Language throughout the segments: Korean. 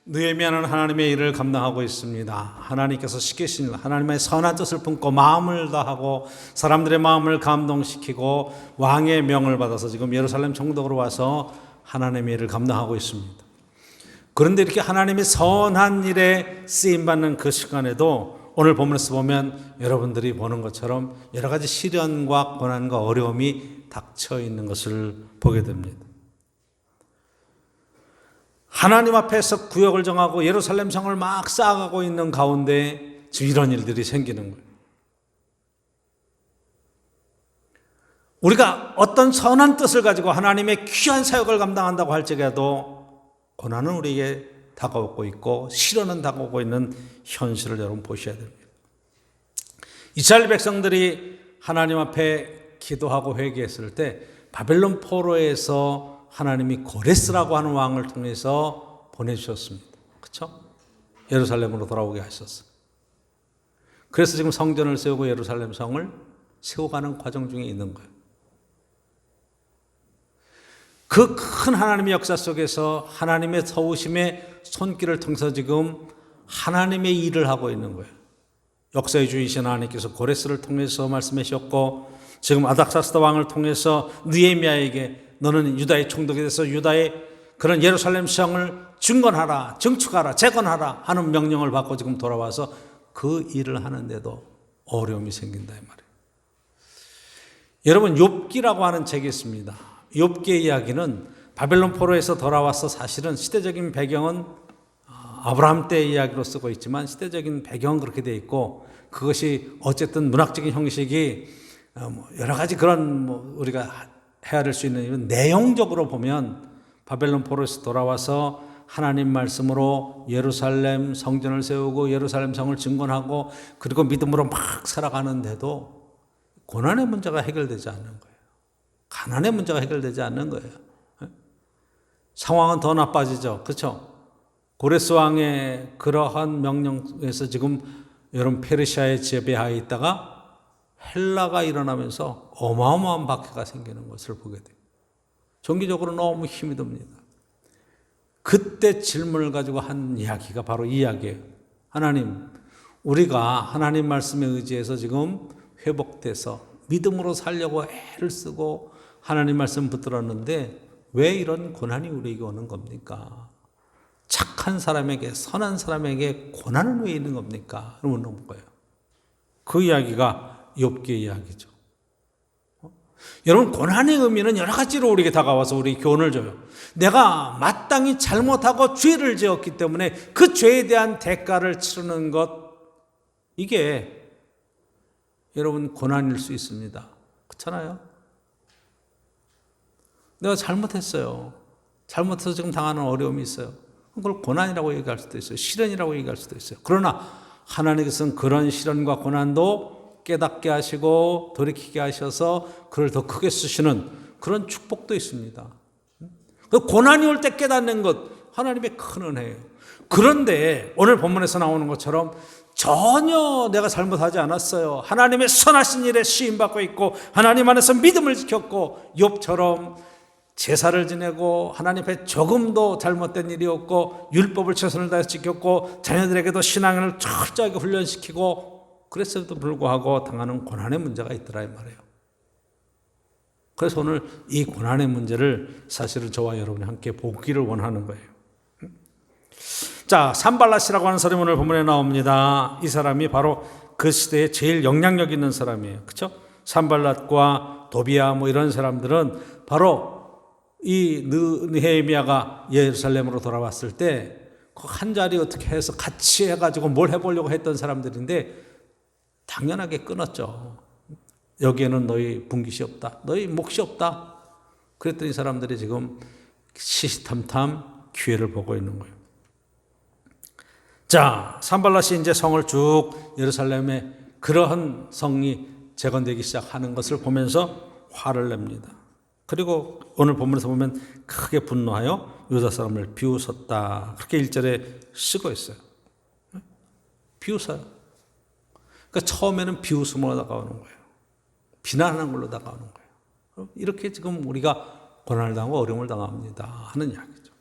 느헤미야는 하나님의 일을 감당하고 있습니다. 하나님께서 시키신 하나님의 선한 뜻을 품고 마음을 다하고 사람들의 마음을 감동시키고 왕의 명을 받아서 지금 예루살렘 총독으로 와서 하나님의 일을 감당하고 있습니다. 그런데 이렇게 하나님의 선한 일에 쓰임받는 그 시간에도 오늘 본문에서 보면 여러분들이 보는 것처럼 여러 가지 시련과 고난과 어려움이 닥쳐 있는 것을 보게 됩니다. 하나님 앞에서 구역을 정하고 예루살렘 성을 막 쌓아가고 있는 가운데 지금 이런 일들이 생기는 거예요. 우리가 어떤 선한 뜻을 가지고 하나님의 귀한 사역을 감당한다고 할지라도 고난은 우리에게 다가오고 있고 시련은 다가오고 있는 현실을 여러분 보셔야 됩니다. 이스라엘 백성들이 하나님 앞에 기도하고 회개했을 때 바벨론 포로에서 하나님이 고레스라고 하는 왕을 통해서 보내주셨습니다. 그렇죠? 예루살렘으로 돌아오게 하셨어요. 그래서 지금 성전을 세우고 예루살렘 성을 세워가는 과정 중에 있는 거예요. 그 큰 하나님의 역사 속에서 하나님의 서우심의 손길을 통해서 지금 하나님의 일을 하고 있는 거예요. 역사의 주이신 하나님께서 고레스를 통해서 말씀하셨고 지금 아닥사스다 왕을 통해서 느헤미야에게 너는 유다의 총독이 돼서 유다의 그런 예루살렘 성을 증건하라, 증축하라, 재건하라 하는 명령을 받고 지금 돌아와서 그 일을 하는데도 어려움이 생긴다 이 말이에요. 여러분 욥기라고 하는 책이 있습니다. 욥기의 이야기는 바벨론 포로에서 돌아와서 사실은 시대적인 배경은 아브라함 때의 이야기로 쓰고 있지만 시대적인 배경은 그렇게 되어 있고 그것이 어쨌든 문학적인 형식이 여러 가지 그런 우리가 헤아릴 수 있는 이런 내용적으로 보면 바벨론 포로에서 돌아와서 하나님 말씀으로 예루살렘 성전을 세우고 예루살렘 성을 증건하고 그리고 믿음으로 막 살아가는데도 고난의 문제가 해결되지 않는 거예요. 가난의 문제가 해결되지 않는 거예요. 상황은 더 나빠지죠. 그렇죠? 고레스 왕의 그러한 명령에서 지금 여러분 페르시아의 지배하에 있다가 헬라가 일어나면서 어마어마한 박해가 생기는 것을 보게 돼요. 정기적으로 너무 힘이 듭니다. 그때 질문을 가지고 한 이야기가 바로 이 이야기예요. 하나님, 우리가 하나님 말씀에 의지해서 지금 회복돼서 믿음으로 살려고 애를 쓰고 하나님 말씀 붙들었는데 왜 이런 고난이 우리에게 오는 겁니까? 착한 사람에게, 선한 사람에게 고난은 왜 있는 겁니까? 묻는 거예요. 그 이야기가 욥기의 이야기죠. 여러분 고난의 의미는 여러 가지로 우리에게 다가와서 우리 교훈을 줘요. 내가 마땅히 잘못하고 죄를 지었기 때문에 그 죄에 대한 대가를 치르는 것 이게 여러분 고난일 수 있습니다. 그렇잖아요? 내가 잘못했어요. 잘못해서 지금 당하는 어려움이 있어요. 그걸 고난이라고 얘기할 수도 있어요. 시련이라고 얘기할 수도 있어요. 그러나 하나님께서는 그런 시련과 고난도 깨닫게 하시고 돌이키게 하셔서 그를 더 크게 쓰시는 그런 축복도 있습니다. 그 고난이 올 때 깨닫는 것 하나님의 큰 은혜예요. 그런데 오늘 본문에서 나오는 것처럼 전혀 내가 잘못하지 않았어요. 하나님의 선하신 일에 시임받고 있고 하나님 안에서 믿음을 지켰고 욥처럼 제사를 지내고 하나님 앞에 조금도 잘못된 일이 없고 율법을 최선을 다해서 지켰고 자녀들에게도 신앙을 철저하게 훈련시키고 그랬음에도 불구하고 당하는 고난의 문제가 있더라 이 말이에요. 그래서 오늘 이 고난의 문제를 사실은 저와 여러분이 함께 보기를 원하는 거예요. 자, 산발랏이라고 하는 사람이 오늘 본문에 나옵니다. 이 사람이 바로 그 시대에 제일 영향력 있는 사람이에요. 그렇죠? 산발랏과 도비야 이런 사람들은 바로 이 느헤미야가 예루살렘으로 돌아왔을 때 그 한 자리 어떻게 해서 같이 해가지고 뭘 해보려고 했던 사람들인데 당연하게 끊었죠. 여기에는 너희 분깃이 없다. 너희 몫이 없다. 그랬더니 사람들이 지금 시시탐탐 기회를 보고 있는 거예요. 자, 산발랏이 이제 성을 쭉 예루살렘에 그러한 성이 재건되기 시작하는 것을 보면서 화를 냅니다. 그리고 오늘 본문에서 보면 크게 분노하여 유다 사람을 비웃었다. 그렇게 1절에 쓰고 있어요. 비웃어요. 그러니까 처음에는 비웃음으로 다가오는 거예요. 비난하는 걸로 다가오는 거예요. 이렇게 지금 우리가 고난을 당하고 어려움을 당합니다 하는 이야기죠.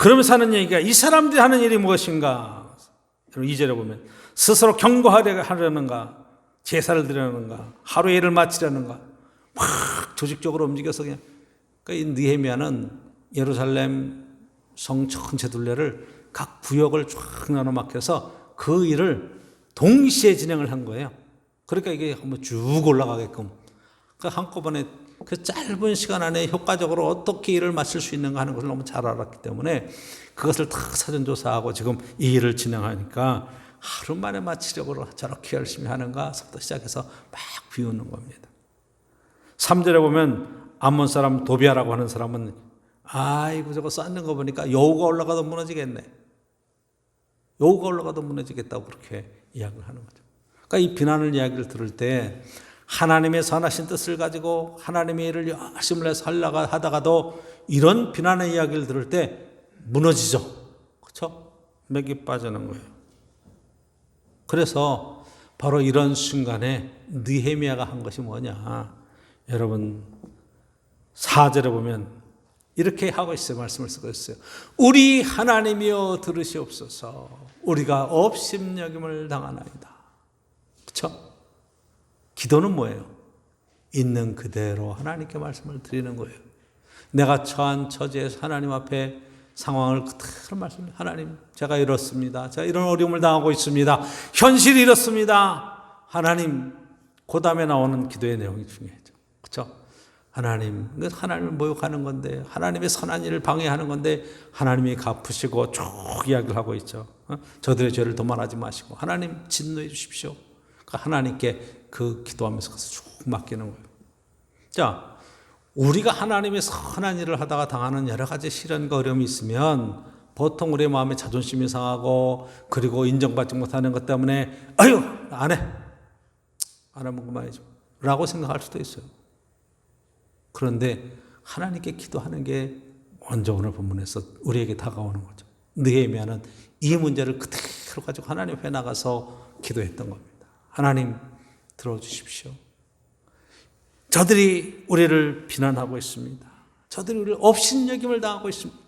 그러면서 하는 얘기가 이 사람들이 하는 일이 무엇인가? 2절에 보면 스스로 경고하려는가? 제사를 드리려는가? 하루의 일을 마치려는가? 막 조직적으로 움직여서 그냥. 그러니까 이 느헤미야는 예루살렘 성 전체 둘레를 각 구역을 쫙 나눠 맡겨서 그 일을 동시에 진행을 한 거예요. 그러니까 이게 한번 쭉 올라가게끔. 그러니까 한꺼번에 그 짧은 시간 안에 효과적으로 어떻게 일을 마칠 수 있는가 하는 것을 너무 잘 알았기 때문에 그것을 다 사전조사하고 지금 이 일을 진행하니까 하루 만에 마치려고 저렇게 열심히 하는가부터 시작해서 막 비웃는 겁니다. 3절에 보면 암몬 사람 도비아라고 하는 사람은 아이고 저거 쌓는 거 보니까 여우가 올라가도 무너지겠네. 여우가 올라가도 무너지겠다고 그렇게 이야기를 하는 거죠. 그러니까 이 비난을 이야기를 들을 때 하나님의 선하신 뜻을 가지고 하나님의 일을 열심히 해서 하다가도 이런 비난의 이야기를 들을 때 무너지죠. 그렇죠? 맥이 빠지는 거예요. 그래서 바로 이런 순간에 느헤미야가 한 것이 뭐냐. 여러분 4절에 보면 이렇게 하고 있어요. 말씀을 쓰고 있어요. 우리 하나님이여 들으시옵소서. 우리가 업심여김을 당하나이다. 그렇죠? 기도는 뭐예요? 있는 그대로 하나님께 말씀을 드리는 거예요. 내가 처한 처지에서 하나님 앞에 상황을 그대로 말씀드립니다. 하나님, 제가 이렇습니다. 제가 이런 어려움을 당하고 있습니다. 현실이 이렇습니다. 하나님, 그 다음에 나오는 기도의 내용이 중요하죠. 그렇죠? 하나님, 하나님을 모욕하는 건데, 하나님의 선한 일을 방해하는 건데, 하나님이 갚으시고 쭉 이야기를 하고 있죠. 저들의 죄를 도말하지 마시고, 하나님 진노해 주십시오. 하나님께 그 기도하면서 쭉 맡기는 거예요. 자, 우리가 하나님의 선한 일을 하다가 당하는 여러 가지 시련과 어려움이 있으면 보통 우리의 마음에 자존심이 상하고 그리고 인정받지 못하는 것 때문에 아유, 안 하면 그만이죠 라고 생각할 수도 있어요. 그런데 하나님께 기도하는 게 먼저 오늘 본문에서 우리에게 다가오는 거죠. 느헤미야는 이 문제를 그대로 가지고 하나님 앞에 나가서 기도했던 겁니다. 하나님 들어주십시오. 저들이 우리를 비난하고 있습니다. 저들이 우리를 업신여김을 당하고 있습니다.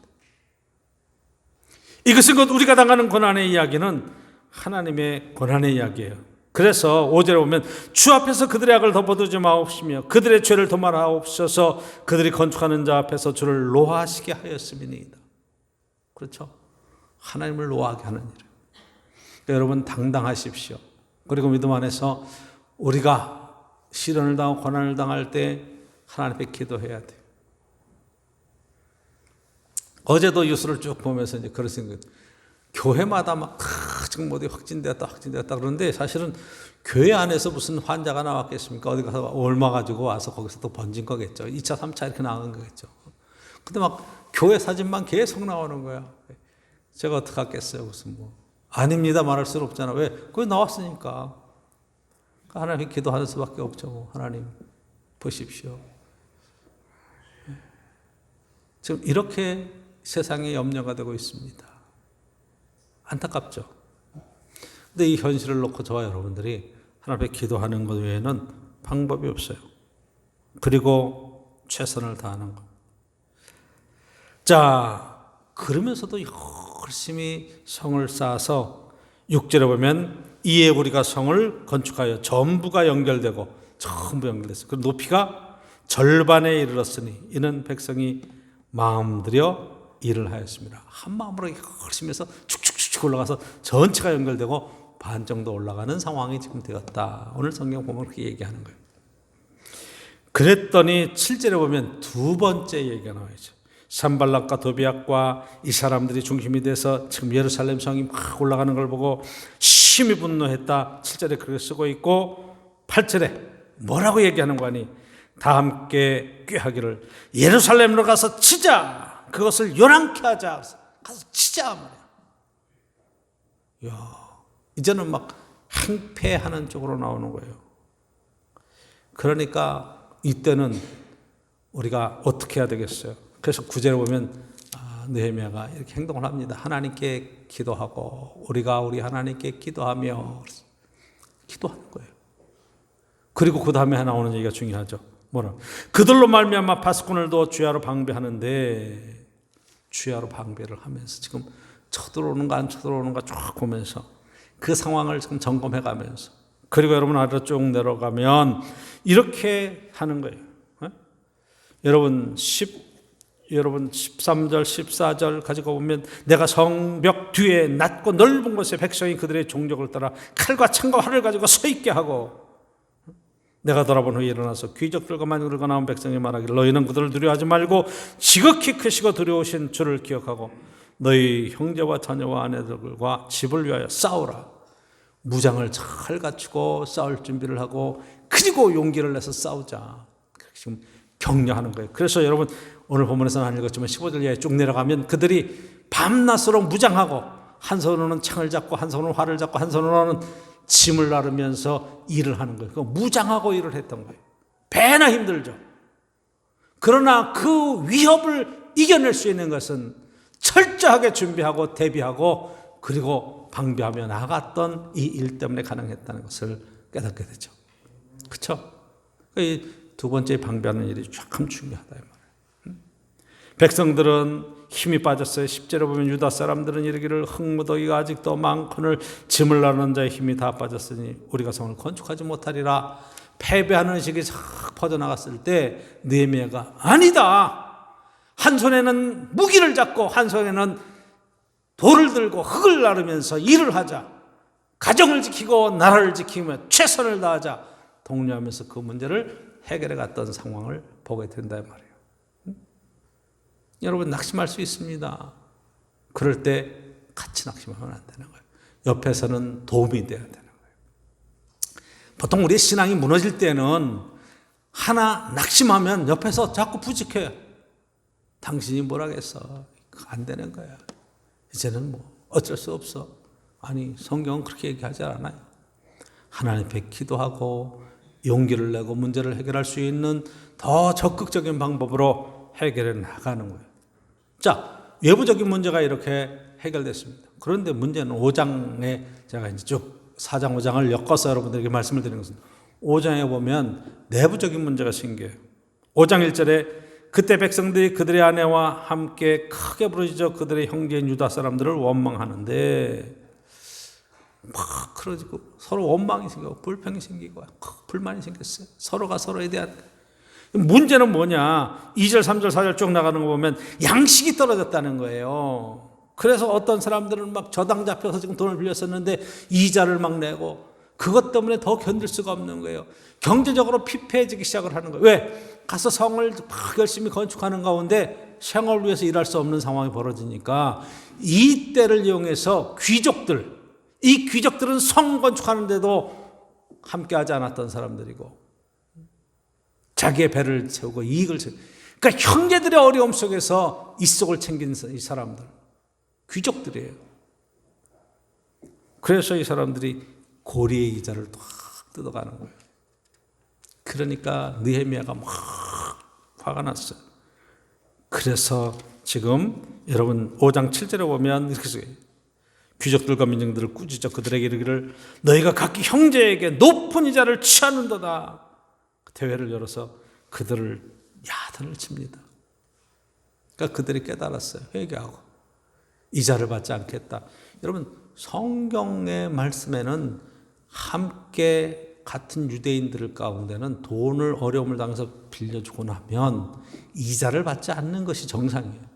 이것은 곧 우리가 당하는 고난의 이야기는 하나님의 고난의 이야기예요. 그래서 5절에 보면 주 앞에서 그들의 악을 덮어두지 마옵시며 그들의 죄를 도말하옵소서. 그들이 건축하는 자 앞에서 주를 노하시게 하였음이니이다. 그렇죠? 하나님을 노하게 하는 일이에요. 그러니까 여러분 당당하십시오. 그리고 믿음 안에서 우리가 시련을 당하고 고난을 당할 때 하나님 앞에 기도해야 돼요. 어제도 뉴스를 쭉 보면서 이제 그런 생각, 교회마다 막 지금 어디 확진되었다 그러는데 사실은 교회 안에서 무슨 환자가 나왔겠습니까? 어디 가서 옮아 가지고 와서 거기서 또 번진 거겠죠. 2차, 3차 이렇게 나온 거겠죠. 근데 막 교회 사진만 계속 나오는 거야. 제가 어떻게 하겠어요? 무슨 뭐 아닙니다 말할 수는 없잖아. 왜? 그게 나왔으니까. 하나님 기도하는 수밖에 없죠. 하나님 보십시오. 지금 이렇게 세상에 염려가 되고 있습니다. 안타깝죠. 근데 이 현실을 놓고 저와 여러분들이 하나님 앞에 기도하는 것 외에는 방법이 없어요. 그리고 최선을 다하는 것. 자, 그러면서도 열심히 성을 쌓아서 6절에 보면 이에 우리가 성을 건축하여 전부가 연결되고 전부 연결됐어요. 그 높이가 절반에 이르렀으니 이는 백성이 마음 들여 일을 하였습니다. 한 마음으로 열심히 해서 축축축축 올라가서 전체가 연결되고 반 정도 올라가는 상황이 지금 되었다. 오늘 성경 보면 그렇게 얘기하는 거예요. 그랬더니 7절에 보면 두 번째 얘기가 나와있죠. 산발락과 도비앗과 이 사람들이 중심이 돼서 지금 예루살렘 성이 막 올라가는 걸 보고 심히 분노했다. 7절에 그렇게 쓰고 있고 8절에 뭐라고 얘기하는 거 아니? 다 함께 꾀하기를 예루살렘으로 가서 치자. 그것을 요란케 하자. 가서 치자 말이야. 야, 이제는 막 행패하는 쪽으로 나오는 거예요. 그러니까 이때는 우리가 어떻게 해야 되겠어요? 그래서 9절에 보면 느헤미야가 이렇게 행동을 합니다. 하나님께 기도하고 우리가 우리 하나님께 기도하며 기도하는 거예요. 그리고 그 다음에 나오는 얘기가 중요하죠. 뭐라? 그들로 말미암아 파수꾼을 두어 주야로 방배하는데 주야로 방배를 하면서 지금 쳐들어오는가 안 쳐들어오는가 쭉 보면서 그 상황을 지금 점검해 가면서, 그리고 여러분 아래로 쭉 내려가면 이렇게 하는 거예요. 여러분 13절 14절 가지고 보면 내가 성벽 뒤에 낮고 넓은 곳에 백성이 그들의 종족을 따라 칼과 창과 활을 가지고 서 있게 하고, 내가 돌아본 후에 일어나서 귀족들과 만국들과 나온 백성이 말하기를 너희는 그들을 두려워하지 말고 지극히 크시고 두려우신 주를 기억하고 너희 형제와 자녀와 아내들과 집을 위하여 싸우라. 무장을 잘 갖추고 싸울 준비를 하고 그리고 용기를 내서 싸우자. 지금 격려하는 거예요. 그래서 여러분 오늘 본문에서는 안 읽었지만 15절 이하에 쭉 내려가면 그들이 밤낮으로 무장하고 한 손으로는 창을 잡고 한 손으로는 활을 잡고 한 손으로는 짐을 나르면서 일을 하는 거예요. 무장하고 일을 했던 거예요. 배나 힘들죠. 그러나 그 위협을 이겨낼 수 있는 것은 철저하게 준비하고 대비하고 그리고 방비하며 나갔던 이 일 때문에 가능했다는 것을 깨닫게 되죠. 그렇죠? 이 두 번째 방비하는 일이 참 중요하다 이 말이에요. 백성들은 힘이 빠졌어요. 10절에 보면 유다 사람들은 이르기를 흙무더기가 아직도 많거늘 짐을 나르는 자의 힘이 다 빠졌으니 우리가 성을 건축하지 못하리라. 패배하는 의식이 싹 퍼져나갔을 때 느헤미야가 아니다. 한 손에는 무기를 잡고 한 손에는 돌을 들고 흙을 나르면서 일을 하자. 가정을 지키고 나라를 지키며 최선을 다하자. 독려하면서 그 문제를 해결해 갔던 상황을 보게 된다 말이에요. 여러분 낙심할 수 있습니다. 그럴 때 같이 낙심하면 안 되는 거예요. 옆에서는 도움이 돼야 되는 거예요. 보통 우리의 신앙이 무너질 때는 하나 낙심하면 옆에서 자꾸 부직해요. 당신이 뭐라겠어. 안 되는 거야. 이제는 뭐 어쩔 수 없어. 아니 성경은 그렇게 얘기하지 않아요. 하나님 앞에 기도하고 용기를 내고 문제를 해결할 수 있는 더 적극적인 방법으로 해결해 나가는 거예요. 자, 외부적인 문제가 이렇게 해결됐습니다. 그런데 문제는 5장에 제가 이제 쭉 4장 5장을 엮어서 여러분들에게 말씀을 드리는 것은 5장에 보면 내부적인 문제가 생겨요. 5장 1절에 그때 백성들이 그들의 아내와 함께 크게 부르짖어 그들의 형제인 유다 사람들을 원망하는데 막 그러지고 서로 원망이 생기고 불평이 생기고 불만이 생겼어요. 서로가 서로에 대한. 문제는 뭐냐? 2절 3절 4절 쭉 나가는 거 보면 양식이 떨어졌다는 거예요. 그래서 어떤 사람들은 막 저당 잡혀서 지금 돈을 빌렸었는데 이자를 막 내고 그것 때문에 더 견딜 수가 없는 거예요. 경제적으로 피폐해지기 시작을 하는 거예요. 왜? 가서 성을 막 열심히 건축하는 가운데 생업을 위해서 일할 수 없는 상황이 벌어지니까 이 때를 이용해서 이 귀족들은 성 건축하는데도 함께하지 않았던 사람들이고 자기의 배를 채우고 이익을 채우고, 그러니까 형제들의 어려움 속에서 이속을 챙긴 이 사람들 귀족들이에요. 그래서 이 사람들이 고리의 이자를 확 뜯어가는 거예요. 그러니까 느헤미야가 막 화가 났어요. 그래서 지금 여러분 5장 7절에 보면 이렇게 써요. 귀족들과 민정들을 꾸짖어 그들에게 이르기를 너희가 각기 형제에게 높은 이자를 취하는도다. 대회를 열어서 그들을 야단을 칩니다. 그러니까 그들이 깨달았어요. 회개하고 이자를 받지 않겠다. 여러분 성경의 말씀에는 함께 같은 유대인들 가운데는 돈을 어려움을 당해서 빌려주고 나면 이자를 받지 않는 것이 정상이에요.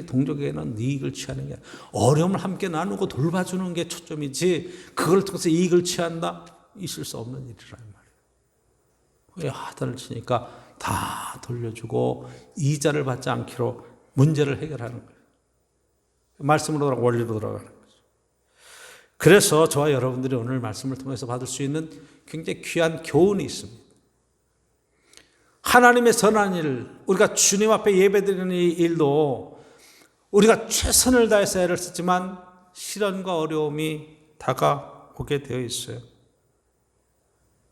동족에게는 이익을 취하는 게 어려움을 함께 나누고 돌봐주는 게 초점이지 그걸 통해서 이익을 취한다? 있을 수 없는 일이란 말이에요. 야단을 치니까 다 돌려주고 이자를 받지 않기로 문제를 해결하는 거예요. 말씀으로 돌아가고 원리로 돌아가는 거죠. 그래서 저와 여러분들이 오늘 말씀을 통해서 받을 수 있는 굉장히 귀한 교훈이 있습니다. 하나님의 선한 일, 우리가 주님 앞에 예배드리는 이 일도 우리가 최선을 다해서 애를 쓰지만 시련과 어려움이 다가오게 되어 있어요.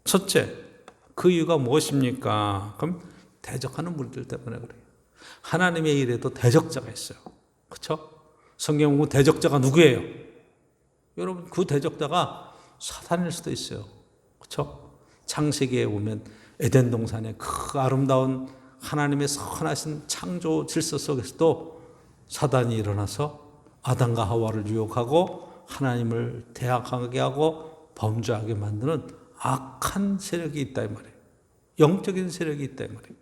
첫째, 그 이유가 무엇입니까? 그럼 대적하는 무리들 때문에 그래요. 하나님의 일에도 대적자가 있어요. 그렇죠? 성경 보면 대적자가 누구예요? 여러분 그 대적자가 사탄일 수도 있어요. 그렇죠? 창세기에 보면 에덴 동산의 그 아름다운 하나님의 선하신 창조 질서 속에서도 사단이 일어나서 아담과 하와를 유혹하고 하나님을 대항하게 하고 범죄하게 만드는 악한 세력이 있다 이 말이에요. 영적인 세력이 있다 이 말이에요.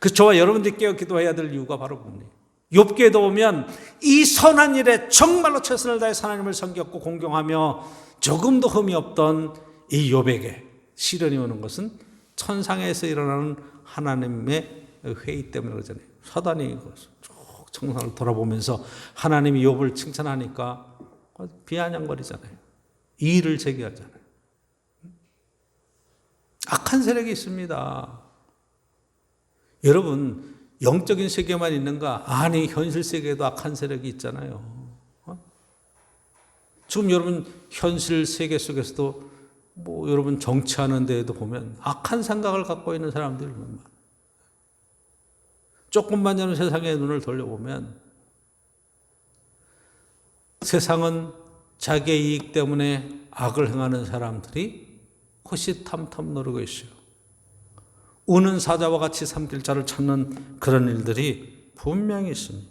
그 저와 여러분들이 깨어 기도해야 될 이유가 바로 뭡니까? 욥기에도 보면 이 선한 일에 정말로 최선을 다해 하나님을 섬겼고 공경하며 조금도 흠이 없던 이 욥에게 시련이 오는 것은 천상에서 일어나는 하나님의 회의 때문에 그러잖아요. 사단이 쭉 청산을 돌아보면서 하나님이 욥을 칭찬하니까 비아냥거리잖아요. 이의를 제기하잖아요. 악한 세력이 있습니다. 여러분, 영적인 세계만 있는가? 아니, 현실 세계에도 악한 세력이 있잖아요. 지금 여러분 현실 세계 속에서도 여러분 정치하는 데에도 보면 악한 생각을 갖고 있는 사람들이 많아요. 조금만 전에 세상의 눈을 돌려보면 세상은 자기의 이익 때문에 악을 행하는 사람들이 호시탐탐 노리고 있어요. 우는 사자와 같이 삼킬 자를 찾는 그런 일들이 분명히 있습니다.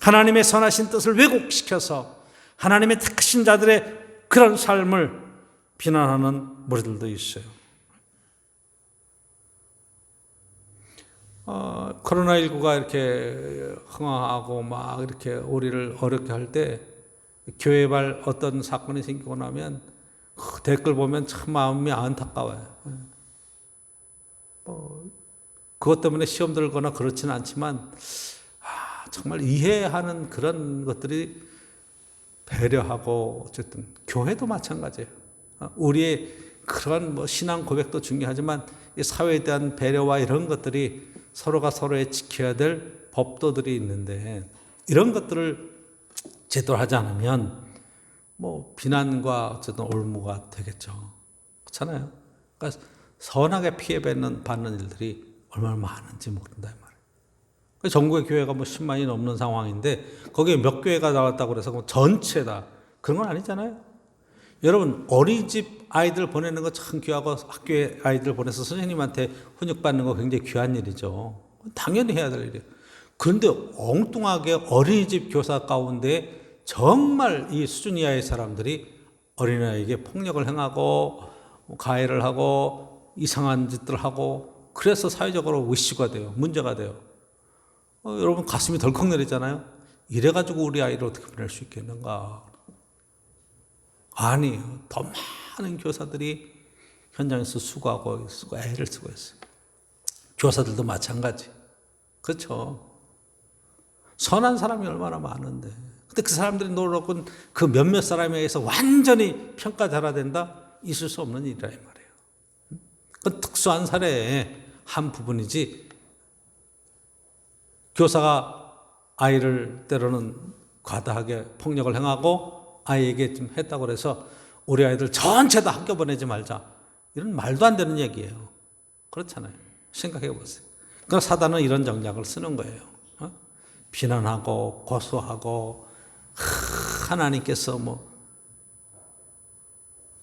하나님의 선하신 뜻을 왜곡시켜서 하나님의 택하신 자들의 그런 삶을 비난하는 무리들도 있어요. 코로나19가 이렇게 흥황하고 막 이렇게 우리를 어렵게 할 때 교회발 어떤 사건이 생기고 나면 그 댓글 보면 참 마음이 안타까워요. 그것 때문에 시험 들거나 그렇지는 않지만 정말 이해하는 그런 것들이 배려하고 어쨌든 교회도 마찬가지예요. 우리의 그런 신앙 고백도 중요하지만 이 사회에 대한 배려와 이런 것들이 서로가 서로의 지켜야 될 법도들이 있는데 이런 것들을 제대로 하지 않으면 비난과 어쨌든 올무가 되겠죠. 그렇잖아요. 그러니까 선하게 받는 일들이 얼마나 많은지 모른다 이 말이에요. 전국의 교회가 10만이 넘는 상황인데 거기에 몇 교회가 나왔다고 그래서 전체다 그런 건 아니잖아요. 여러분 어린이집 아이들 보내는 거 참 귀하고 학교에 아이들 보내서 선생님한테 훈육받는 거 굉장히 귀한 일이죠. 당연히 해야 될 일이에요. 그런데 엉뚱하게 어린이집 교사 가운데 정말 이 수준 이하의 사람들이 어린아이에게 폭력을 행하고 가해를 하고 이상한 짓들을 하고 그래서 사회적으로 이슈가 돼요. 문제가 돼요. 여러분 가슴이 덜컥 내리잖아요. 이래가지고 우리 아이를 어떻게 보낼 수 있겠는가. 아니, 더 많은 교사들이 현장에서 수고하고 애를 쓰고 있어요. 교사들도 마찬가지. 그렇죠. 선한 사람이 얼마나 많은데. 근데 그 사람들이 놀라고 그 몇몇 사람에 의해서 완전히 평가절하된다? 있을 수 없는 일이라 이 말이에요. 그건 특수한 사례의 한 부분이지. 교사가 아이를 때로는 과다하게 폭력을 행하고 아이에게 좀 했다고 해서 우리 아이들 전체 다 학교 보내지 말자. 이런 말도 안 되는 얘기예요. 그렇잖아요. 생각해 보세요. 그러니까 사단은 이런 전략을 쓰는 거예요. 비난하고 고소하고 하나님께서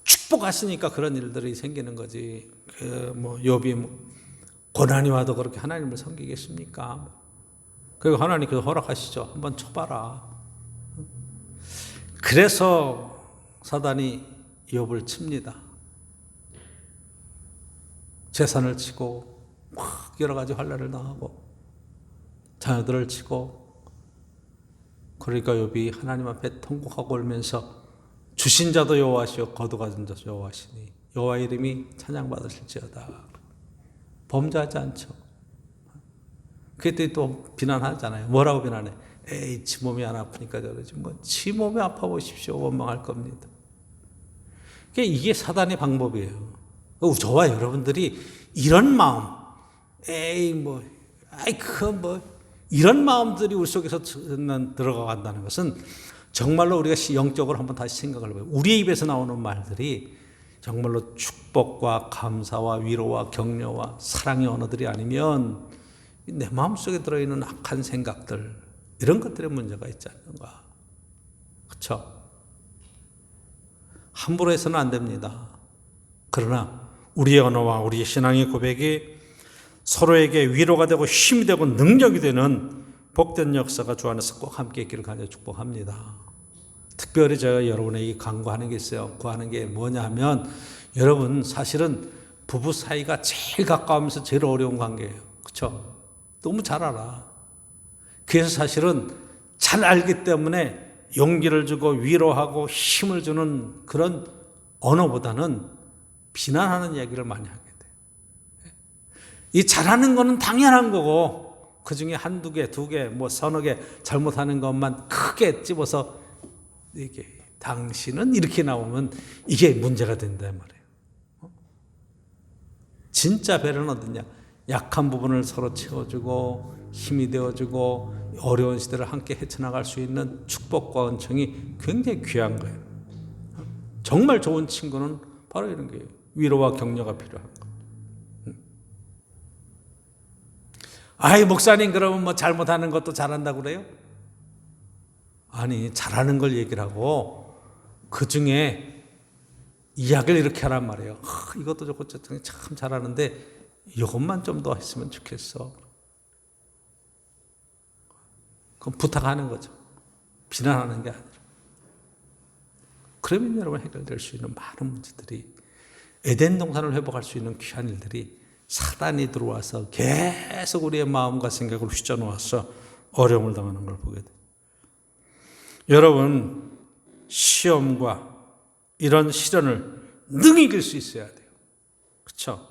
축복하시니까 그런 일들이 생기는 거지. 욥이 고난이 와도 그렇게 하나님을 섬기겠습니까? 그리고 하나님께서 허락하시죠. 한번 쳐봐라. 그래서 사단이 욥을 칩니다. 재산을 치고 여러 가지 환난을 당하고 자녀들을 치고 그러니까 욥이 하나님 앞에 통곡하고 울면서 주신 자도 여호와시요 거두가진 자도 여호와시니 여호와 이름이 찬양받으실지어다. 범죄하지 않죠. 그때 또 비난하잖아요. 뭐라고 비난해? 에이, 지 몸이 안 아프니까 저러지. 지 몸이 아파 보십시오. 원망할 겁니다. 이게 사단의 방법이에요. 저와 여러분들이 이런 마음, 이런 마음들이 우리 속에서 들어간다는 것은 정말로 우리가 영적으로 한번 다시 생각을 해봐요. 우리의 입에서 나오는 말들이 정말로 축복과 감사와 위로와 격려와 사랑의 언어들이 아니면 내 마음속에 들어있는 악한 생각들 이런 것들에 문제가 있지 않는가. 그렇죠? 함부로 해서는 안 됩니다. 그러나 우리의 언어와 우리의 신앙의 고백이 서로에게 위로가 되고 힘이 되고 능력이 되는 복된 역사가 주 안에서 꼭 함께 있기를 간절히 축복합니다. 특별히 제가 여러분에게 간구하는 게 있어요. 구하는 게 뭐냐 하면, 여러분 사실은 부부 사이가 제일 가까우면서 제일 어려운 관계예요. 그렇죠? 너무 잘 알아. 그래서 사실은 잘 알기 때문에 용기를 주고 위로하고 힘을 주는 그런 언어보다는 비난하는 얘기를 많이 하게 돼. 이 잘하는 거는 당연한 거고, 그 중에 한두 개, 두 개, 뭐 서너 개 잘못하는 것만 크게 집어서 이게 당신은 이렇게 나오면 이게 문제가 된다 말이에요. 진짜 배려는 어디냐? 약한 부분을 서로 채워주고 힘이 되어주고 어려운 시대를 함께 헤쳐나갈 수 있는 축복과 은총이 굉장히 귀한 거예요. 정말 좋은 친구는 바로 이런 거예요. 위로와 격려가 필요한 거. 아이, 목사님 그러면 뭐 잘못하는 것도 잘한다고 그래요? 아니, 잘하는 걸 얘기를 하고 그 중에 이야기를 이렇게 하란 말이에요. 이것도 좋고 저것도 참 잘하는데 이것만 좀 더 했으면 좋겠어. 그럼 부탁하는 거죠. 비난하는 게 아니라. 그러면 여러분 해결될 수 있는 많은 문제들이, 에덴 동산을 회복할 수 있는 귀한 일들이 사단이 들어와서 계속 우리의 마음과 생각을 휘저어놓아서 어려움을 당하는 걸 보게 돼요. 여러분, 시험과 이런 시련을 능히 이길 수 있어야 돼요. 그렇죠?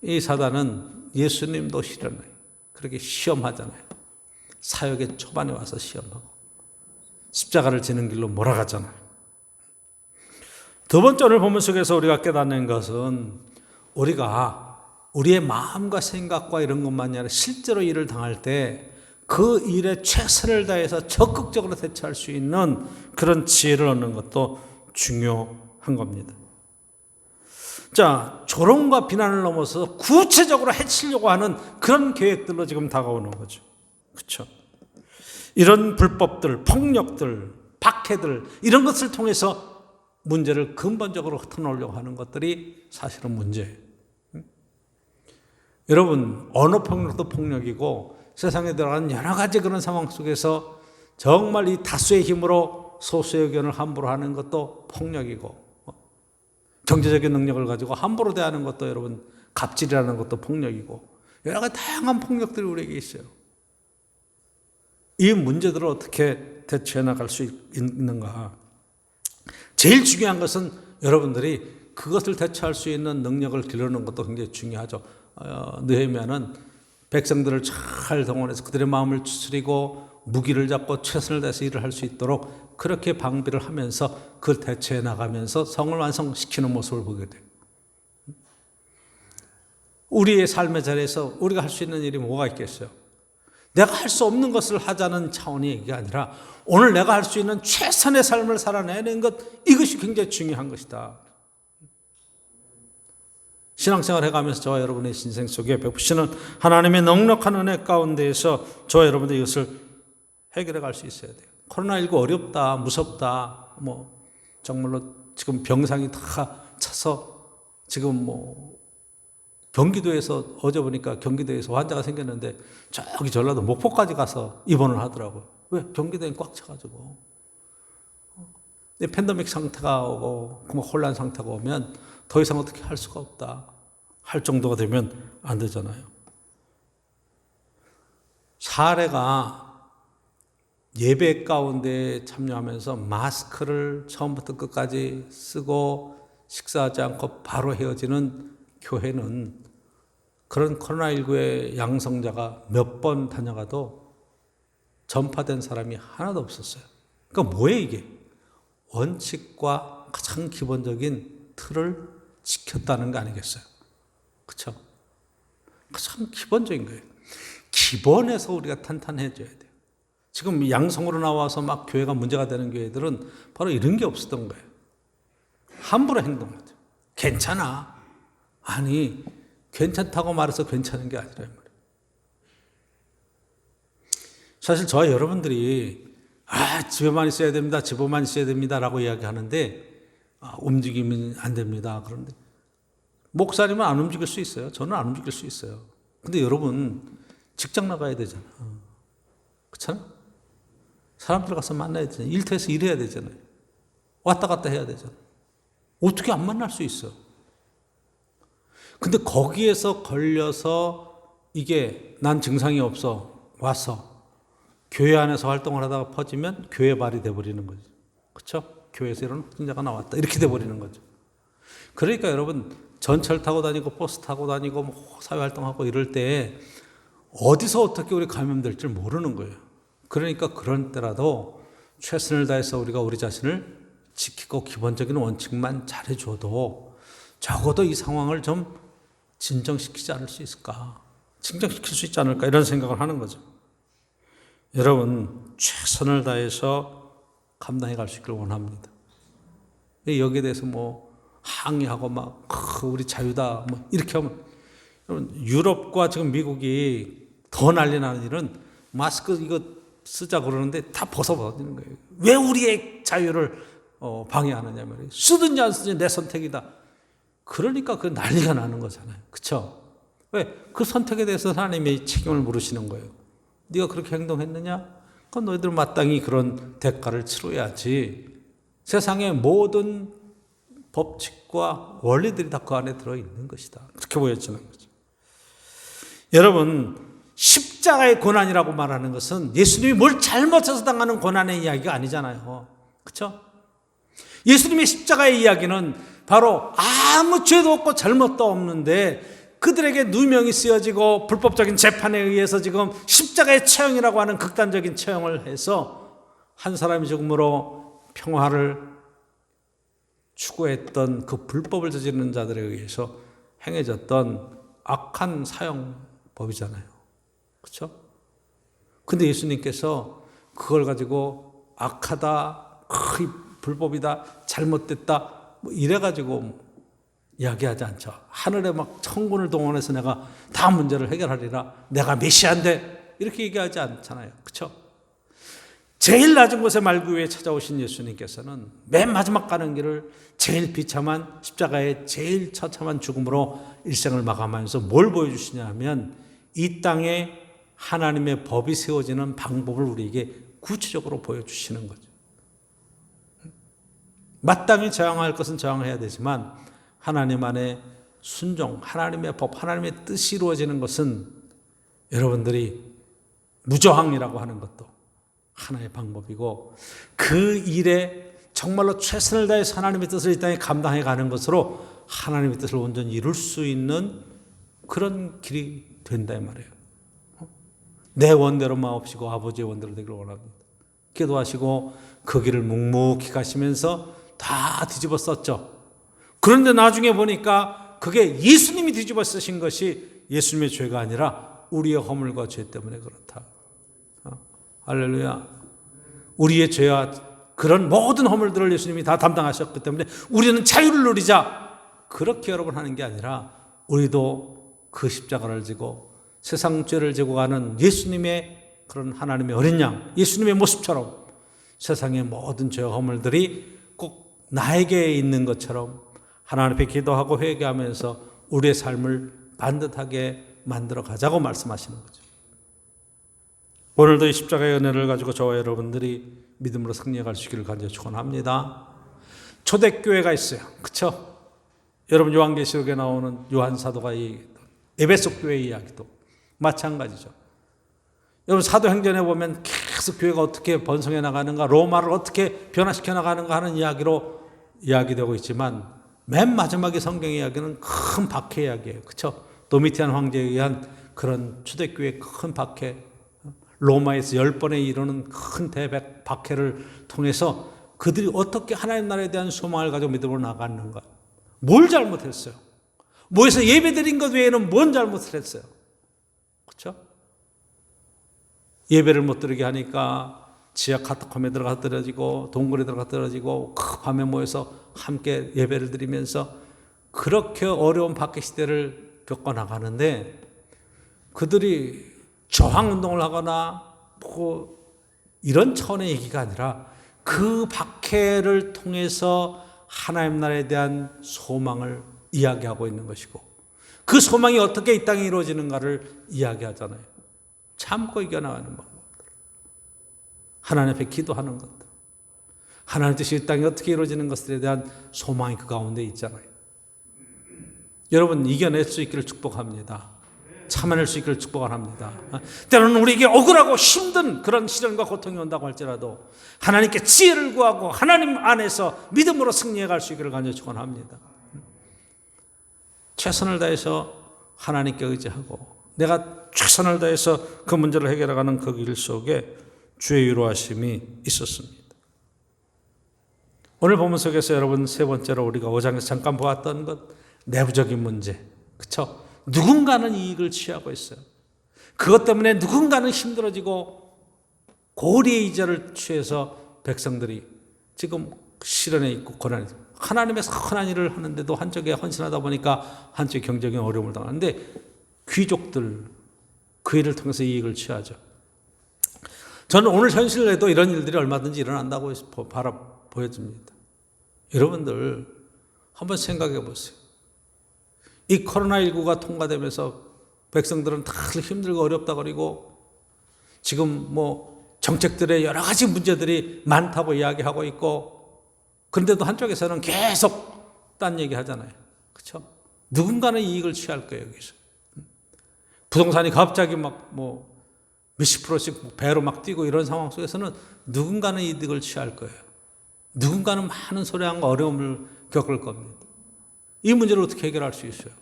이 사단은 예수님도 시련을 그렇게 시험하잖아요. 사역의 초반에 와서 시험하고 십자가를 지는 길로 몰아가잖아요. 두 번째 오늘 본문 속에서 우리가 깨닫는 것은, 우리가 우리의 마음과 생각과 이런 것만이 아니라 실제로 일을 당할 때 그 일에 최선을 다해서 적극적으로 대처할 수 있는 그런 지혜를 얻는 것도 중요한 겁니다. 자, 조롱과 비난을 넘어서 구체적으로 해치려고 하는 그런 계획들로 지금 다가오는 거죠. 그렇죠? 이런 불법들, 폭력들, 박해들, 이런 것을 통해서 문제를 근본적으로 흩어놓으려고 하는 것들이 사실은 문제예요. 여러분, 언어 폭력도 폭력이고 세상에 들어가는 여러 가지 그런 상황 속에서 정말 이 다수의 힘으로 소수의 의견을 함부로 하는 것도 폭력이고, 경제적인 능력을 가지고 함부로 대하는 것도 여러분 갑질이라는 것도 폭력이고, 여러 가지 다양한 폭력들이 우리에게 있어요. 이 문제들을 어떻게 대처해 나갈 수 있는가? 제일 중요한 것은 여러분들이 그것을 대처할 수 있는 능력을 기르는 것도 굉장히 중요하죠. 느헤미야는 백성들을 잘 동원해서 그들의 마음을 추스리고 무기를 잡고 최선을 다해서 일을 할 수 있도록 그렇게 방비를 하면서 그걸 대처해 나가면서 성을 완성시키는 모습을 보게 돼요. 우리의 삶의 자리에서 우리가 할 수 있는 일이 뭐가 있겠어요? 내가 할 수 없는 것을 하자는 차원의 얘기가 아니라 오늘 내가 할 수 있는 최선의 삶을 살아내는 것, 이것이 굉장히 중요한 것이다. 신앙생활 해가면서 저와 여러분의 인생 속에 베푸시는 하나님의 넉넉한 은혜 가운데에서 저와 여러분들 이것을 해결해 갈 수 있어야 돼요. 코로나19 어렵다, 무섭다, 뭐 정말로 지금 병상이 다 차서 지금 뭐 경기도에서, 어제 보니까 경기도에서 환자가 생겼는데 저기 전라도 목포까지 가서 입원을 하더라고요. 왜? 경기도에 꽉 차가지고. 팬데믹 상태가 오고 혼란 상태가 오면 더 이상 어떻게 할 수가 없다 할 정도가 되면 안 되잖아요. 사례가 예배 가운데 참여하면서 마스크를 처음부터 끝까지 쓰고 식사하지 않고 바로 헤어지는 교회는 그런 코로나19의 양성자가 몇 번 다녀가도 전파된 사람이 하나도 없었어요. 그러니까 뭐예요 이게? 원칙과 가장 기본적인 틀을 지켰다는 거 아니겠어요? 그렇죠? 가장 기본적인 거예요. 기본에서 우리가 탄탄해져야 돼요. 지금 양성으로 나와서 막 교회가 문제가 되는 교회들은 바로 이런 게 없었던 거예요. 함부로 행동하죠. 괜찮아. 아니, 괜찮다고 말해서 괜찮은 게 아니라 말이에요. 사실 저와 여러분들이 집에만 있어야 됩니다. 집에만 있어야 됩니다. 라고 이야기하는데 움직이면 안 됩니다. 그런데 목사님은 안 움직일 수 있어요. 저는 안 움직일 수 있어요. 근데 여러분 직장 나가야 되잖아. 그렇잖아? 사람들 가서 만나야 되잖아요. 일터에서 일해야 되잖아요. 왔다 갔다 해야 되잖아요. 어떻게 안 만날 수 있어? 근데 거기에서 걸려서 이게 난 증상이 없어 와서 교회 안에서 활동을 하다가 퍼지면 교회 발이 돼버리는 거죠. 그렇죠? 교회에서 이런 확진자가 나왔다 이렇게 돼버리는 거죠. 그러니까 여러분 전철 타고 다니고 버스 타고 다니고 뭐 사회활동하고 이럴 때 어디서 어떻게 우리 감염될지 모르는 거예요. 그러니까 그런 때라도 최선을 다해서 우리가 우리 자신을 지키고 기본적인 원칙만 잘해줘도 적어도 이 상황을 좀 진정시키지 않을 수 있을까? 진정시킬 수 있지 않을까? 이런 생각을 하는 거죠. 여러분 최선을 다해서 감당해 갈 수 있기를 원합니다. 여기에 대해서 뭐 항의하고 막 우리 자유다 뭐 이렇게 하면 여러분 유럽과 지금 미국이 더 난리 나는 일은 마스크 이거 쓰자 그러는데 다 벗어버리는 거예요. 왜 우리의 자유를 방해하느냐 말이에요. 쓰든지 안 쓰든지 내 선택이다. 그러니까 그 난리가 나는 거잖아요. 그렇죠? 왜? 그 선택에 대해서 하나님의 책임을 물으시는 거예요. 네가 그렇게 행동했느냐? 그럼 너희들 마땅히 그런 대가를 치러야지. 세상의 모든 법칙과 원리들이 다 그 안에 들어있는 것이다. 그렇게 보여지는 거죠. 여러분 십자가의 고난이라고 말하는 것은 예수님이 뭘 잘못해서 당하는 고난의 이야기가 아니잖아요. 그렇죠? 예수님의 십자가의 이야기는 바로 아무 죄도 없고 잘못도 없는데 그들에게 누명이 쓰여지고 불법적인 재판에 의해서 지금 십자가의 처형이라고 하는 극단적인 처형을 해서 한 사람이 죽음으로 평화를 추구했던 그 불법을 저지르는 자들에 의해서 행해졌던 악한 사형법이잖아요. 그렇죠? 근데 예수님께서 그걸 가지고 악하다, 불법이다, 잘못됐다 뭐 이래가지고 이야기하지 않죠. 하늘에 막 천군을 동원해서 내가 다 문제를 해결하리라, 내가 메시아인데 이렇게 얘기하지 않잖아요. 그렇죠? 제일 낮은 곳에 말구 위에 찾아오신 예수님께서는 맨 마지막 가는 길을 제일 비참한 십자가의 제일 처참한 죽음으로 일생을 마감하면서 뭘 보여주시냐 하면 이 땅에 하나님의 법이 세워지는 방법을 우리에게 구체적으로 보여주시는 거죠. 마땅히 저항할 것은 저항해야 되지만 하나님 안에 순종, 하나님의 법, 하나님의 뜻이 이루어지는 것은 여러분들이 무저항이라고 하는 것도 하나의 방법이고 그 일에 정말로 최선을 다해서 하나님의 뜻을 이 땅에 감당해 가는 것으로 하나님의 뜻을 온전히 이룰 수 있는 그런 길이 된다 이 말이에요. 내 원대로 마옵시고 아버지의 원대로 되기를 원합니다. 기도하시고 그 길을 묵묵히 가시면서 다 뒤집어 썼죠. 그런데 나중에 보니까 그게 예수님이 뒤집어 쓰신 것이 예수님의 죄가 아니라 우리의 허물과 죄 때문에 그렇다. 할렐루야. 우리의 죄와 그런 모든 허물들을 예수님이 다 담당하셨기 때문에 우리는 자유를 누리자. 그렇게 여러분 하는 게 아니라 우리도 그 십자가를 지고 세상 죄를 지고 가는 예수님의 그런 하나님의 어린 양, 예수님의 모습처럼 세상의 모든 죄와 허물들이 꼭 나에게 있는 것처럼 하나님 앞에 기도하고 회개하면서 우리의 삶을 반듯하게 만들어 가자고 말씀하시는 거죠. 오늘도 이 십자가의 은혜를 가지고 저와 여러분들이 믿음으로 승리해 갈 수 있기를 간절히 축원합니다. 초대교회가 있어요. 그렇죠? 여러분 요한계시록에 나오는 요한 사도가 얘기했던 에베소 교회 이야기도 마찬가지죠. 여러분 사도행전에 보면 계속 교회가 어떻게 번성해 나가는가, 로마를 어떻게 변화시켜 나가는가 하는 이야기로 이야기되고 있지만 맨 마지막에 성경 이야기는 큰 박해 이야기예요. 그렇죠? 도미티안 황제에 의한 그런 초대교회의 큰 박해, 로마에서 10번에 이르는 큰 대백 박해를 통해서 그들이 어떻게 하나님 나라에 대한 소망을 가지고 믿음으로 나갔는가. 뭘 잘못했어요? 모여서 예배드린 것 외에는 뭔 잘못을 했어요? 그렇죠? 예배를 못 드리게 하니까 지하 카타콤에 들어가 떨어지고 동굴에 들어가 떨어지고 밤에 모여서 함께 예배를 드리면서 그렇게 어려운 박해 시대를 겪어나가는데 그들이 저항운동을 하거나 뭐 이런 차원의 얘기가 아니라 그 박해를 통해서 하나님 나라에 대한 소망을 이야기하고 있는 것이고 그 소망이 어떻게 이 땅에 이루어지는가를 이야기하잖아요. 참고 이겨나가는 방법들. 하나님 앞에 기도하는 것들, 하나님 뜻이 이 땅에 어떻게 이루어지는 것들에 대한 소망이 그 가운데 있잖아요. 여러분 이겨낼 수 있기를 축복합니다. 참아낼 수 있기를 축복합니다. 때로는 우리에게 억울하고 힘든 그런 시련과 고통이 온다고 할지라도 하나님께 지혜를 구하고 하나님 안에서 믿음으로 승리해 갈 수 있기를 간절히 축원합니다. 최선을 다해서 하나님께 의지하고 내가 최선을 다해서 그 문제를 해결해가는 그 길 속에 주의 위로하심이 있었습니다. 오늘 본문 속에서 여러분 세 번째로 우리가 5장에서 잠깐 보았던 것, 내부적인 문제, 그렇죠? 누군가는 이익을 취하고 있어요. 그것 때문에 누군가는 힘들어지고 고리의 이자를 취해서 백성들이 지금 시련에 있고 고난에 있고, 하나님의 선한 일을 하는데도 한쪽에 헌신하다 보니까 한쪽에 경제적인 어려움을 당하는데 귀족들 그 일을 통해서 이익을 취하죠. 저는 오늘 현실에도 이런 일들이 얼마든지 일어난다고 보여집니다. 여러분들 한번 생각해 보세요. 이 코로나19가 통과되면서 백성들은 다들 힘들고 어렵다 그러고 지금 정책들의 여러 가지 문제들이 많다고 이야기하고 있고, 그런데도 한쪽에서는 계속 딴 얘기 하잖아요. 그렇죠? 누군가는 이익을 취할 거예요, 여기서. 부동산이 갑자기 몇십 프로씩 배로 막 뛰고 이런 상황 속에서는 누군가는 이득을 취할 거예요. 누군가는 많은 소량과 어려움을 겪을 겁니다. 이 문제를 어떻게 해결할 수 있어요?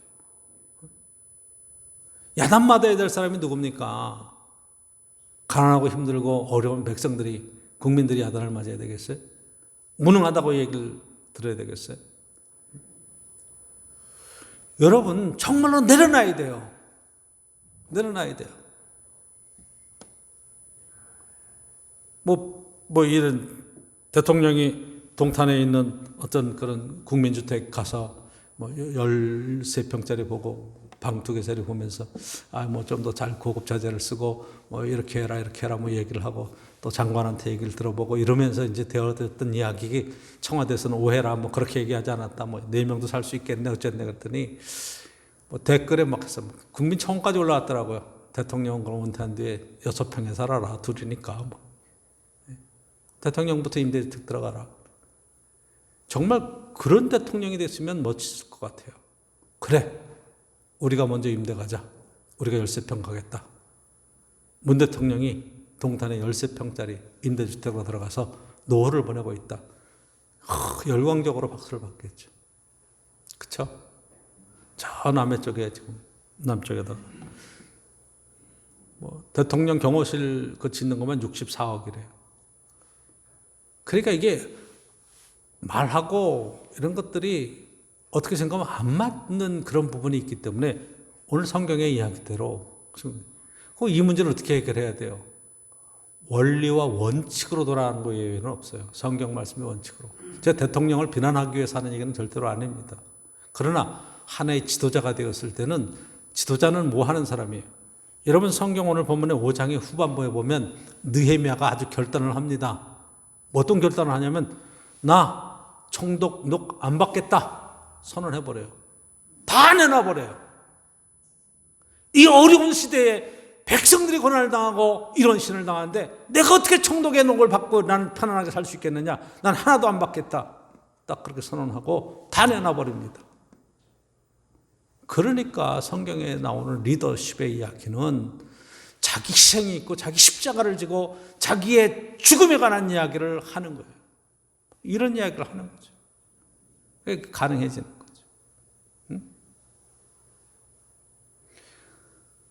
야단맞아야 될 사람이 누굽니까? 가난하고 힘들고 어려운 백성들이, 국민들이 야단을 맞아야 되겠어요? 무능하다고 얘기를 들어야 되겠어요? 여러분 정말로 내려놔야 돼요. 내려놔야 돼요. 이런 대통령이 동탄에 있는 어떤 그런 국민주택 가서 13평짜리 보고 방 2개짜리 보면서 좀 더 잘 고급 자재를 쓰고 이렇게 해라 얘기를 하고 또 장관한테 얘기를 들어보고 이러면서 이제 되었던 이야기, 청와대에서는 오해라 그렇게 얘기하지 않았다, 4명도 살 수 있겠네 어쨌네 그랬더니 댓글에 막 해서 국민청원까지 올라왔더라고요. 대통령 그럼 은퇴한 뒤에 6평에 살아라, 둘이니까 대통령부터 임대주택 들어가라. 정말 그런 대통령이 됐으면 멋있을 것 같아요. 그래, 우리가 먼저 임대 가자. 우리가 13평 가겠다. 문 대통령이 동탄에 13평짜리 임대주택으로 들어가서 노후를 보내고 있다. 열광적으로 박수를 받겠죠. 그렇죠? 저 남해 쪽에 지금 남쪽에다 대통령 경호실 그 짓는 것만 64억이래요. 그러니까 이게 말하고 이런 것들이 어떻게 생각하면 안 맞는 그런 부분이 있기 때문에 오늘 성경의 이야기대로 이 문제를 어떻게 해결해야 돼요? 원리와 원칙으로 돌아가는 거 예외는 없어요. 성경 말씀의 원칙으로. 제가 대통령을 비난하기 위해서 하는 얘기는 절대로 아닙니다. 그러나 하나의 지도자가 되었을 때는 지도자는 뭐 하는 사람이에요? 여러분 성경 오늘 본문의 5장의 후반부에 보면 느헤미야가 아주 결단을 합니다. 어떤 결단을 하냐면 나 총독 녹 안 받겠다 선언해버려요. 다 내놔버려요. 이 어려운 시대에 백성들이 고난을 당하고 이런 신을 당하는데 내가 어떻게 총독의 녹을 받고 나는 편안하게 살 수 있겠느냐. 난 하나도 안 받겠다. 딱 그렇게 선언하고 다 내놔버립니다. 그러니까 성경에 나오는 리더십의 이야기는 자기 희생이 있고 자기 십자가를 지고 자기의 죽음에 관한 이야기를 하는 거예요. 이런 이야기를 하는 거죠. 그게 가능해지는 거죠.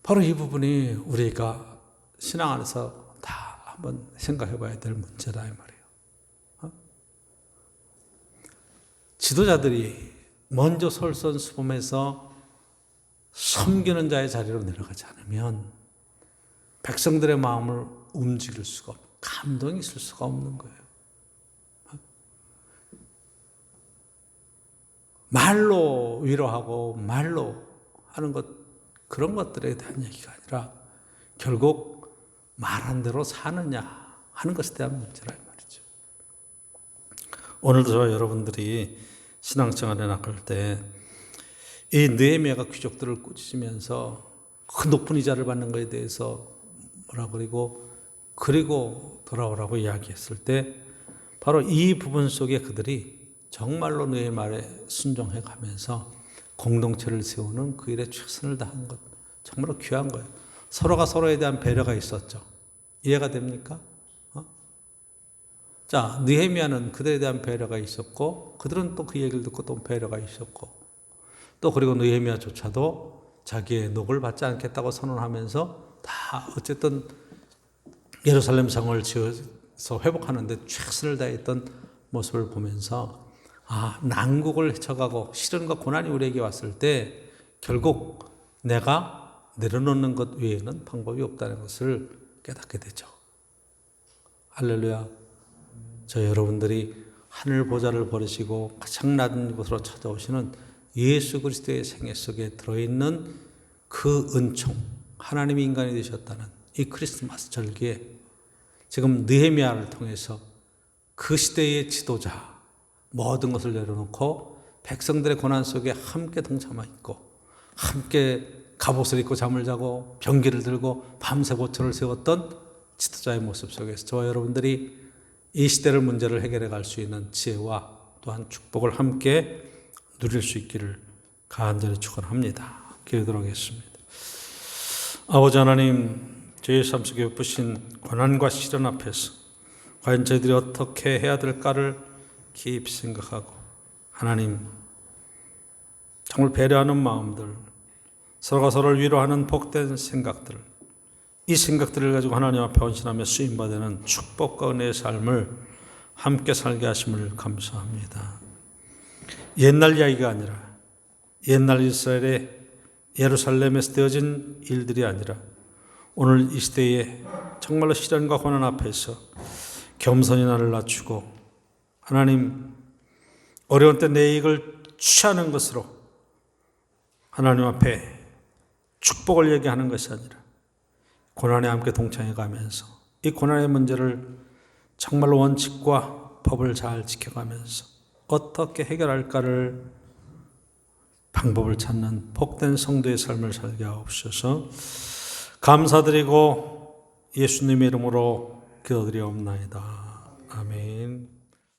바로 이 부분이 우리가 신앙 안에서 다 한번 생각해 봐야 될 문제다 이 말이에요. 지도자들이 먼저 솔선수범해서 섬기는 자의 자리로 내려가지 않으면 백성들의 마음을 움직일 수가 없고 감동이 있을 수가 없는 거예요. 말로 위로하고 말로 하는 것, 그런 것들에 대한 얘기가 아니라 결국 말한 대로 사느냐 하는 것에 대한 문제라 말이죠. 오늘도 저와 여러분들이 신앙생활에 나갈 때 이 느헤미야가 귀족들을 꾸짖으면서 그 높은 이자를 받는 것에 대해서 뭐라 그리고 돌아오라고 이야기했을 때 바로 이 부분 속에 그들이 정말로 너의 말에 순종해 가면서 공동체를 세우는 그 일에 최선을 다한 것, 정말로 귀한 거예요. 서로가 서로에 대한 배려가 있었죠. 이해가 됩니까? 자, 느헤미야는 그들에 대한 배려가 있었고 그들은 또 그 얘기를 듣고 또 배려가 있었고 또 그리고 느헤미야조차도 자기의 녹을 받지 않겠다고 선언하면서 다 어쨌든 예루살렘 성을 지어서 회복하는 데 최선을 다했던 모습을 보면서 난국을 헤쳐가고 시련과 고난이 우리에게 왔을 때 결국 내가 내려놓는 것 외에는 방법이 없다는 것을 깨닫게 되죠. 할렐루야. 저 여러분들이 하늘 보좌를 버리시고 가장 낮은 곳으로 찾아오시는 예수 그리스도의 생애 속에 들어있는 그 은총, 하나님이 인간이 되셨다는 이 크리스마스 절기에 지금 느헤미야를 통해서 그 시대의 지도자 모든 것을 내려놓고 백성들의 고난 속에 함께 동참하 있고 함께 갑옷을 입고 잠을 자고 병기를 들고 밤새 보초를 세웠던 지도자의 모습 속에서 저와 여러분들이 이 시대를 문제를 해결해 갈 수 있는 지혜와 또한 축복을 함께 누릴 수 있기를 간절히 축원합니다. 기도하도록 하겠습니다. 아버지 하나님, 저희 삶 속에 엎으신 고난과 시련 앞에서 과연 저희들이 어떻게 해야 될까를 깊이 생각하고 하나님 정말 배려하는 마음들, 서로가 서로를 위로하는 복된 생각들, 이 생각들을 가지고 하나님 앞에 헌신하며 쓰임받는 축복과 은혜의 삶을 함께 살게 하심을 감사합니다. 옛날 이야기가 아니라 옛날 이스라엘의 예루살렘에서 되어진 일들이 아니라 오늘 이 시대에 정말로 시련과 고난 앞에서 겸손히 나를 낮추고 하나님 어려운 때 내 이익을 취하는 것으로 하나님 앞에 축복을 얘기하는 것이 아니라 고난에 함께 동참해 가면서 이 고난의 문제를 정말로 원칙과 법을 잘 지켜가면서 어떻게 해결할까를 방법을 찾는 복된 성도의 삶을 살게 하옵소서. 감사드리고 예수님의 이름으로 기도드리옵나이다. 아멘.